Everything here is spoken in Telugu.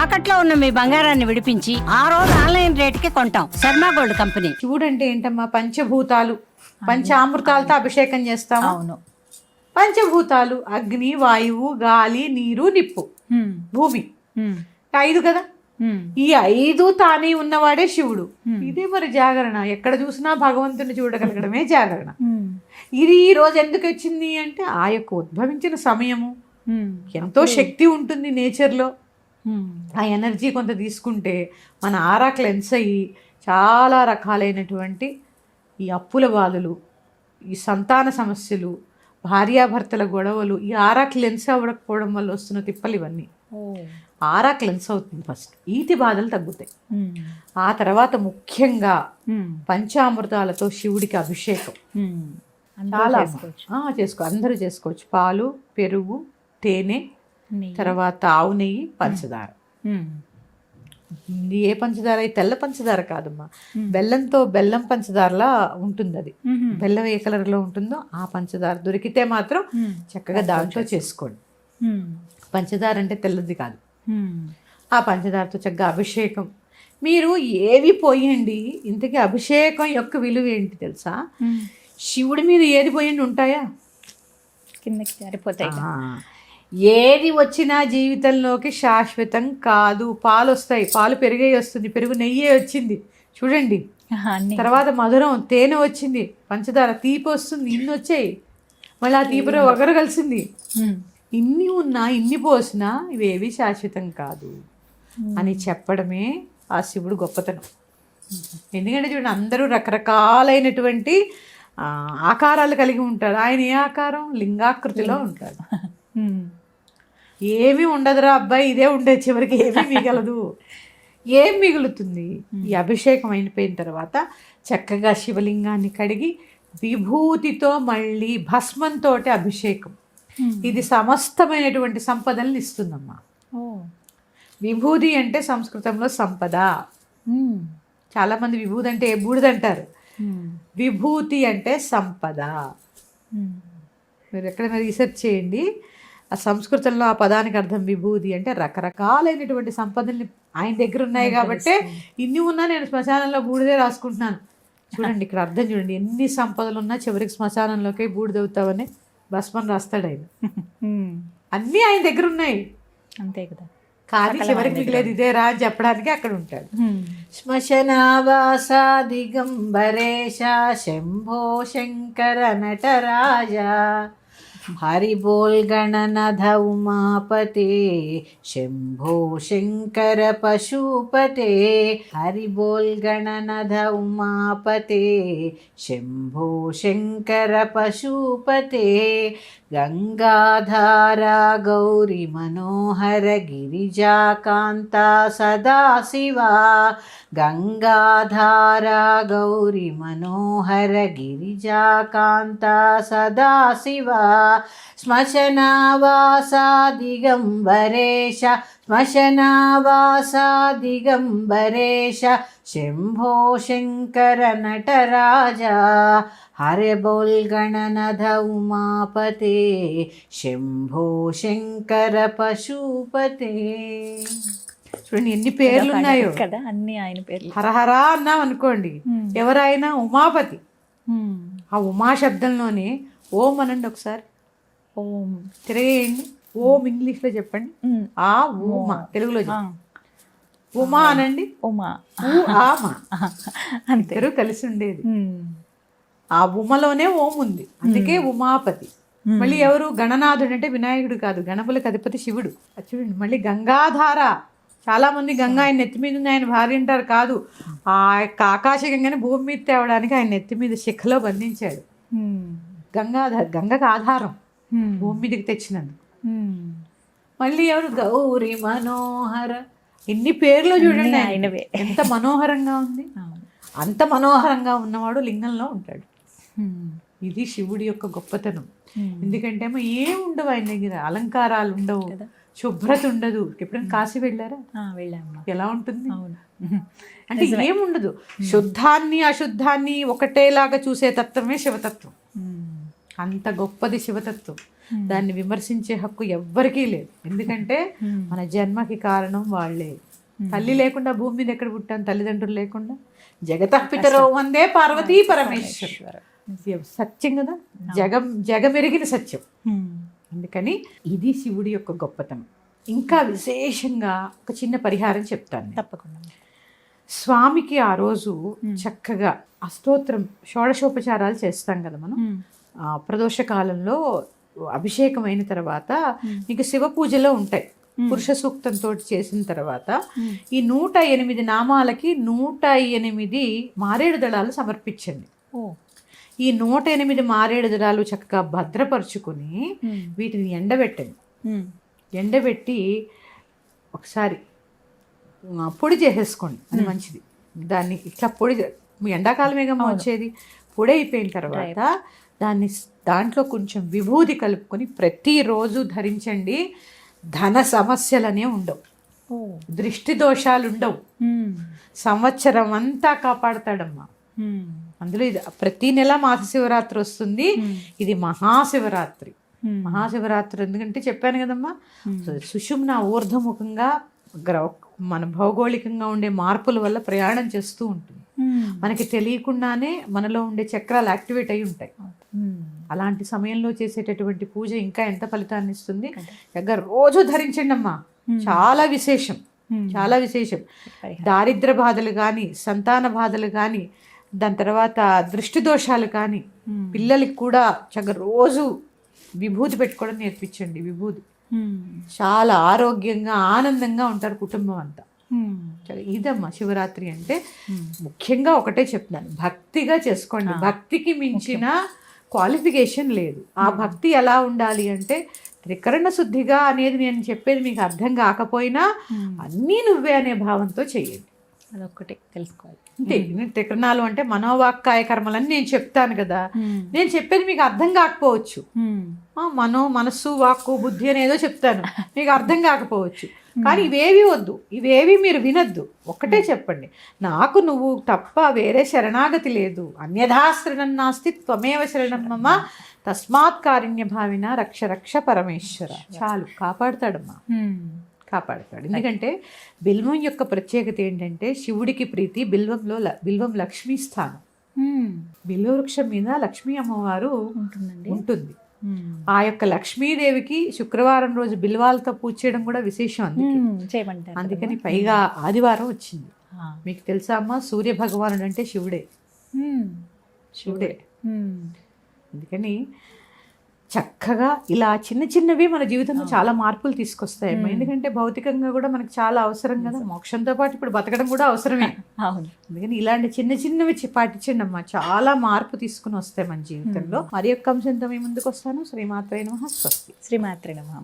తాకట్లో ఉన్న మీ బంగారాన్ని విడిపించి ఆ రోజు ఆన్లైన్ రేటుకి కొంటాం. Sharma gold company. శివుడు అంటే ఏంటమ్మా? పంచభూతాలు, పంచామృతాలతో అభిషేకం చేస్తాము. అవును. పంచభూతాలు అగ్ని, వాయువు, గాలి, నీరు, నిప్పు, భూమి, 5 కదా. ఈ 5 తానే ఉన్నవాడే శివుడు. ఇదే మరి జాగరణ. ఎక్కడ చూసినా భగవంతుని చూడగలగడమే జాగరణ. ఇది ఈ రోజు ఎందుకు వచ్చింది అంటే ఆ యొక్క ఉద్భవించిన సమయము. ఎంతో శక్తి ఉంటుంది నేచర్లో. ఆ ఎనర్జీ కొంత తీసుకుంటే మన ఆరా క్లెన్స్ అయ్యి చాలా రకాలైనటువంటి ఈ అప్పుల బాధలు, ఈ సంతాన సమస్యలు, భార్యాభర్తల గొడవలు, ఈ ఆరా క్లెన్స్ అవ్వకపోవడం వల్ల వస్తున్న తిప్పలు ఇవన్నీ. ఆరా క్లెన్స్ అవుతుంది ఫస్ట్, ఈతి బాధలు తగ్గుతాయి. ఆ తర్వాత ముఖ్యంగా పంచామృతాలతో శివుడికి అభిషేకం చాలా అందరూ చేసుకోవచ్చు. పాలు, పెరుగు, తేనె, తర్వాత ఆవు నెయ్యి, పంచదార. ఏ పంచదార? తెల్ల పంచదార కాదమ్మా, బెల్లంతో బెల్లం పంచదారలా ఉంటుంది. అది బెల్లం ఏ కలర్లో ఉంటుందో ఆ పంచదార దొరికితే మాత్రం చక్కగా దాంట్లో చేసుకోండి. పంచదార అంటే తెల్లది కాదు. ఆ పంచదారతో చక్కగా అభిషేకం. మీరు ఏవి పోయండి, ఇంతకీ అభిషేకం యొక్క విలువ ఏంటి తెలుసా? శివుడి మీద ఏది పోయండి ఉంటాయా? కిందకి జారిపోతాయి. ఏది వచ్చినా జీవితంలోకి శాశ్వతం కాదు. పాలు వస్తాయి, పాలు పెరుగే వస్తుంది, పెరుగు నెయ్యే వచ్చింది చూడండి. తర్వాత మధురం తేనె వచ్చింది, పంచదార తీపి వస్తుంది, ఇన్ని వచ్చాయి. మళ్ళీ ఆ తీపిలో ఒకరు కలిసింది. ఇన్ని ఉన్నా, ఇన్ని పోసినా ఇవేవి శాశ్వతం కాదు అని చెప్పడమే ఆ శివుడు గొప్పతనం. ఎందుకంటే చూడండి, అందరూ రకరకాలైనటువంటి ఆకారాలు కలిగి ఉంటారు. ఆయన ఏ ఆకారం? లింగాకృతిలో ఉంటాడు. ఏమీ ఉండదురా అబ్బాయి, ఇదే ఉండే చివరికి ఏమీ మిగలదు. ఏం మిగులుతుంది? ఈ అభిషేకం అయిపోయిన తర్వాత చక్కగా శివలింగాన్ని కడిగి విభూతితో మళ్ళీ భస్మంతో అభిషేకం. ఇది సమస్తమైనటువంటి సంపదల్ని ఇస్తుందమ్మా. విభూతి అంటే సంస్కృతంలో సంపద. చాలామంది విభూతి అంటే బూడిదంటారు. విభూతి అంటే సంపద. మీరు ఎక్కడైనా రీసెర్చ్ చేయండి. ఆ సంస్కృతంలో ఆ పదానికి అర్థం విభూతి అంటే రకరకాలైనటువంటి సంపదల్ని ఆయన దగ్గర ఉన్నాయి కాబట్టి ఇన్ని ఉన్నా నేను శ్మశానంలో బూడిదే రాసుకుంటున్నాను. చూడండి ఇక్కడ అర్థం చూడండి, ఎన్ని సంపదలు ఉన్నా చివరికి శ్మశానంలోకి బూడిదవుతావని భస్మం రాస్తాడు ఆయన. అన్నీ ఆయన దగ్గర ఉన్నాయి అంతే కదా, కానీ చివరికి మిగిలేదు ఇదేరా అని చెప్పడానికి అక్కడ ఉంటాడు. శ్మశనావాస దిగంబరేశ శంభో శంకర నటరాజ హరి బోల్ గణనధ ఉమాపతే శంభో శంకర పశుపతే. హరి బోల్ గణనధ ఉమాపతే శంభో శంకర పశుపతే. గంగాధారా గౌరీ మనోహర గిరిజాకాంతా సదాశివా. గంగాధారా గౌరీ మనోహర గిరిజాకాంతా సదాశివా. శ్మశనావాసా దిగంబరేశ శ్మశనావాసా దిగంబరేశ శంభో శంకర నటరాజ హరి బోల్ గణనధ ఉమాపతే శంభో శంకర పశుపతే. చూడండి ఎన్ని పేర్లు ఉన్నాయో కదా, అన్ని ఆయన పేర్లు. హరహరా అన్నాం అనుకోండి, ఎవరైనా ఉమాపతి. ఆ ఉమా శబ్దంలోనే ఓం అనండి ఒకసారి. ఓం తిరగేయండి. ఓం ఇంగ్లీష్లో చెప్పండి. ఆ ఉమా తెలుగులో ఉమా అనండి. ఉమా ఇద్దరు కలిసి ఉండేది. ఆ ఉమలోనే ఓం ఉంది, అందుకే ఉమాపతి. మళ్ళీ ఎవరు? గణనాథుడు అంటే వినాయకుడు కాదు, గణపతులకు అధిపతి శివుడు. చూడండి మళ్ళీ గంగాధార. చాలా మంది గంగా ఆయన నెత్తి మీద ఉంది, ఆయన భార్య అంటారు. కాదు, ఆ యొక్క ఆకాశ గంగని భూమి మీద తేవడానికి ఆయన నెత్తి మీద శిఖలో బంధించాడు. గంగాధార, గంగకు ఆధారం భూమి మీదకి తెచ్చినందుకు. మళ్ళీ ఎవరు? గౌరీ మనోహర. ఎన్ని పేర్లు చూడండి ఆయనవే, ఎంత మనోహరంగా ఉంది. అంత మనోహరంగా ఉన్నవాడు లింగంలో ఉంటాడు. ఇది శివుడి యొక్క గొప్పతనం. ఎందుకంటే ఏం ఉండవు ఆయన దగ్గర, అలంకారాలు ఉండవు, శుభ్రత ఉండదు. ఎప్పుడైనా కాశీ వెళ్ళారా? వెళ్ళాము. ఎలా ఉంటుంది అంటే ఏముండదు. శుద్ధాన్ని అశుద్ధాన్ని ఒకటేలాగా చూసే తత్వమే శివతత్వం. అంత గొప్పది శివతత్వం. దాన్ని విమర్శించే హక్కు ఎవ్వరికీ లేదు. ఎందుకంటే మన జన్మకి కారణం వాళ్ళే. తల్లి లేకుండా భూమి మీద ఎక్కడ పుట్టాను, తల్లిదండ్రులు లేకుండా. జగతః పితరో వందే పార్వతీ పరమేశ్వర. సత్యం కదా, జగమెరిగిన సత్యం. అందుకని ఇది శివుడి యొక్క గొప్పతనం. ఇంకా విశేషంగా ఒక చిన్న పరిహారం చెప్తాను. తప్పకుండా. స్వామికి ఆ రోజు చక్కగా అష్టోత్తరం షోడశోపచారాలు చేస్తాం కదా మనం. ప్రదోష కాలంలో అభిషేకం అయిన తర్వాత మీకు శివ పూజలో ఉంటాయి. పురుష సూక్తంతో చేసిన తర్వాత ఈ 108 నామాలకి 108 మారేడు దళాలు సమర్పించండి. ఈ 108 మారేడు దళాలు చక్కగా భద్రపరుచుకుని వీటిని ఎండబెట్టండి. ఎండబెట్టి ఒకసారి పొడి చేసేసుకోండి, అది మంచిది. దాన్ని ఇట్లా పొడి, ఎండాకాలమేగమ్మ వచ్చేది, పొడి అయిపోయిన తర్వాత దాంట్లో కొంచెం విభూది కలుపుకొని ప్రతిరోజు ధరించండి. ధన సమస్యలనే ఉండవు, దృష్టి దోషాలు ఉండవు, సంవత్సరం అంతా కాపాడతాడమ్మా. అందులో ఇది ప్రతి నెల మాస శివరాత్రి వస్తుంది. ఇది మహాశివరాత్రి. మహాశివరాత్రి ఎందుకంటే చెప్పాను కదమ్మా, సుషుమ్న ఊర్ధముఖంగా మన భౌగోళికంగా ఉండే మార్పుల వల్ల ప్రయాణం చేస్తూ ఉంటుంది. మనకి తెలియకుండానే మనలో ఉండే చక్రాలు యాక్టివేట్ అయి ఉంటాయి. అలాంటి సమయంలో చేసేటటువంటి పూజ ఇంకా ఎంత ఫలితాన్ని ఇస్తుంది. దగ్గర రోజు ధరించండి అమ్మా, చాలా విశేషం, చాలా విశేషం. దారిద్ర బాధలు కానీ, సంతాన బాధలు కానీ, దాని తర్వాత దృష్టి దోషాలు కానీ, పిల్లలకి కూడా చక్కగా రోజు విభూతి పెట్టుకోవడం నేర్పించండి. విభూతి చాలా ఆరోగ్యంగా ఆనందంగా ఉంటారు కుటుంబం అంతా. ఇదమ్మా శివరాత్రి అంటే. ముఖ్యంగా ఒకటే చెప్తున్నాను, భక్తిగా చేసుకోండి. భక్తికి మించిన క్వాలిఫికేషన్ లేదు. ఆ భక్తి ఎలా ఉండాలి అంటే త్రికరణ శుద్ధిగా అనేది నేను చెప్పేది మీకు అర్థం కాకపోయినా అన్నీ నువ్వే అనే భావంతో చెయ్యండి. అదొక్కటి తెలుసుకోవాలి. అంటే త్రికరణాలు అంటే మనోవాక్కాయ కర్మలని నేను చెప్తాను కదా. నేను చెప్పేది మీకు అర్థం కాకపోవచ్చు. మనస్సు, వాక్కు, బుద్ధి అనేదో చెప్తాను, మీకు అర్థం కాకపోవచ్చు. కానీ ఇవేవి వద్దు, ఇవేవి మీరు వినద్దు. ఒక్కటే చెప్పండి, నాకు నువ్వు తప్ప వేరే శరణాగతి లేదు. అన్యథా శరణం నాస్తి త్వమేవ శరణం మమ తస్మాత్ కారుణ్య భావిన రక్ష రక్ష పరమేశ్వర. చాలు, కాపాడుతాడమ్మా, కాపాడుతాడు. ఎందుకంటే బిల్వం యొక్క ప్రత్యేకత ఏంటంటే శివుడికి ప్రీతి. బిల్వం లక్ష్మీ స్థానం. బిల్వ వృక్షం మీద లక్ష్మీ అమ్మవారు ఉంటుంది. ఆ యొక్క లక్ష్మీదేవికి శుక్రవారం రోజు బిల్వాలతో పూజ చేయడం కూడా విశేషం. అందుకని పైగా ఆదివారం వచ్చింది. మీకు తెలుసా అమ్మా, సూర్య భగవానుడు అంటే శివుడే. అందుకని చక్కగా ఇలా చిన్న చిన్నవి మన జీవితంలో చాలా మార్పులు తీసుకొస్తాయి. ఎందుకంటే భౌతికంగా కూడా మనకు చాలా అవసరం కదా, మోక్షంతో పాటు ఇప్పుడు బతకడం కూడా అవసరమే. అందుకని ఇలాంటి చిన్న చిన్నవి పాటించండి అమ్మా, చాలా మార్పు తీసుకుని వస్తాయి మన జీవితంలో. మరి యొక్క అంశంతో మీ ముందుకు వస్తాను. శ్రీమాత్రే నమః. స్వస్తి. శ్రీమాత్రే నమః.